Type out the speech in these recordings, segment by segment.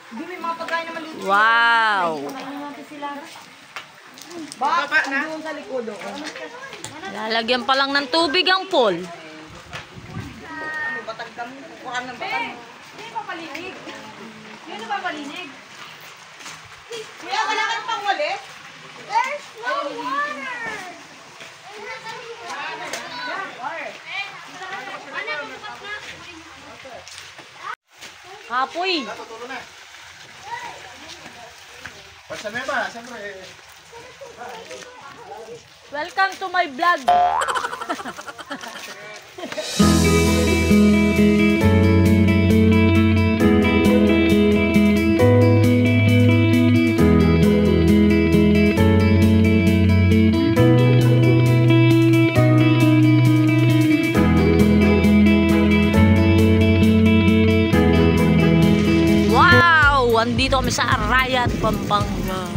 Hindi, may mga pagkain naman dito. Wow! Kakainin natin sila. Baba na? Doon sa likod. Lalagyan pa lang ng tubig ang pool. Batag kami. Kuhaan ng batag. Hindi pa palinig. Yun na ba palinig? Kuya, wala kang pangwalis? There's no water! Hapoy! Basta na ba? Siyempre. Welcome to my vlog! Andito kami sa Arayat, Pampanga.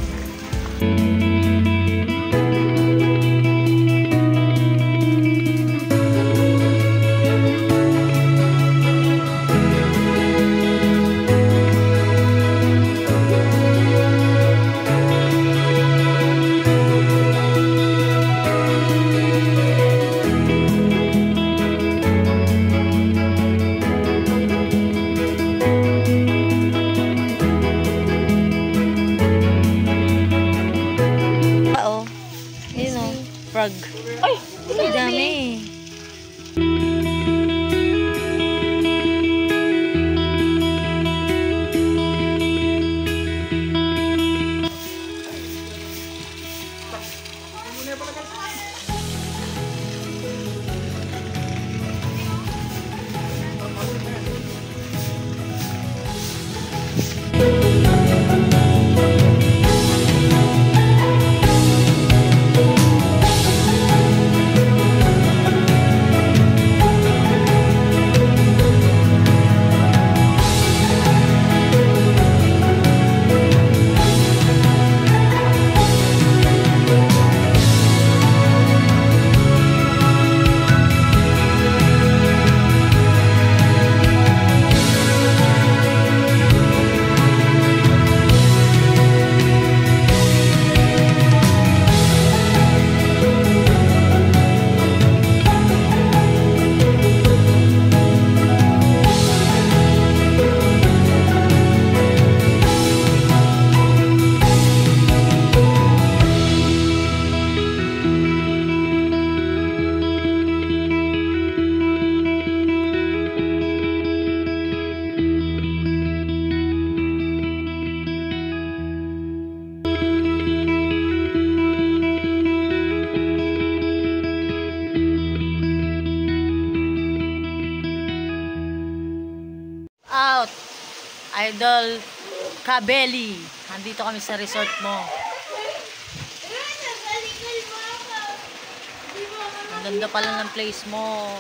Frog. Ay! Ang dami. Out! Idol Kabeli. Nandito kami sa resort mo. Ang ganda pala ng place mo.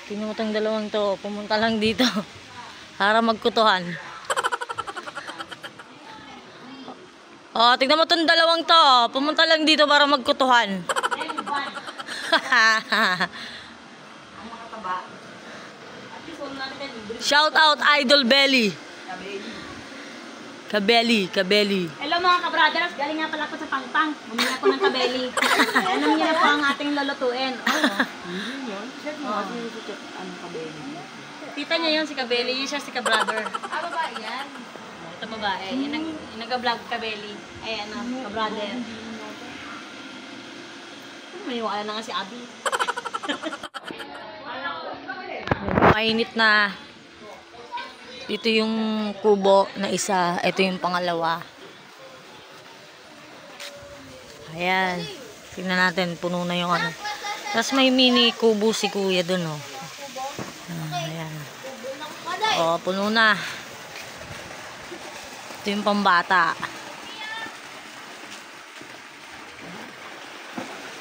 Tinutang dalawang to. Pumunta lang dito para magkutuhan. Oh, tignan mo tong dalawang to. Pumunta lang dito para magkutuhan. Shout out Idol Belly. Kabeli. Hello mga kabrothers, galing nga pala ako sa Pangpang. Bumili ako ng kabeli. Alam niyo na po ang ating lulutuin. Tita niya yun si Kabeli, yun siya si Kabrother. Ah, babae yan. Ito babae, yun ang nag-vlog Kabeli. Ay ano, Kabrother. Maniwala na nga si Abby. Mainit na. Dito yung kubo na isa. Ito yung pangalawa. Ayan. Tingnan natin. Puno na yung ano. Tapos may mini kubo si kuya dun, oh. Ayan. Oh, puno na. Ito yung pambata.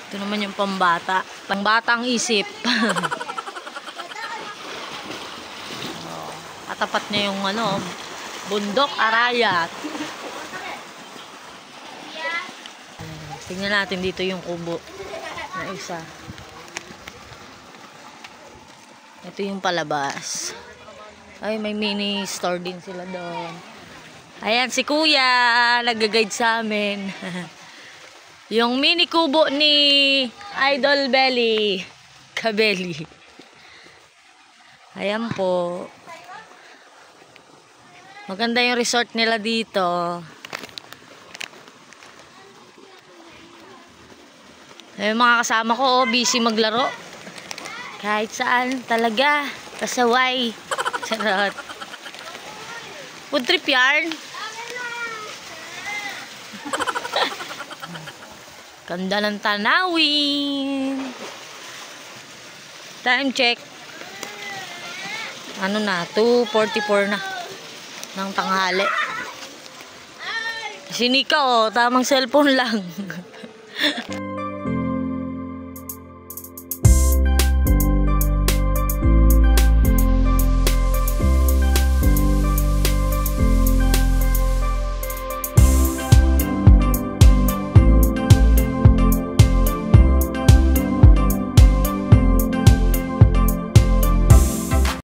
Ito naman yung pambata. Pangbatang isip. Katapat niya yung ano, bundok, Arayat. Tingnan natin dito yung kubo na isa. Ito yung palabas. Ay, may mini store din sila doon. Ayan, si Kuya, nag-guide sa amin. Yung mini kubo ni Idol Belly. Kabeli. Ayan po. Maganda yung resort nila dito. Yung mga kasama ko, busy maglaro. Kahit saan talaga. Kasaway. Charot. Food trip yarn. Ganda ng tanawin. Time check. Ano na? 2:44 na. Ng tanghali. Si Nika, oh. Tamang cellphone lang.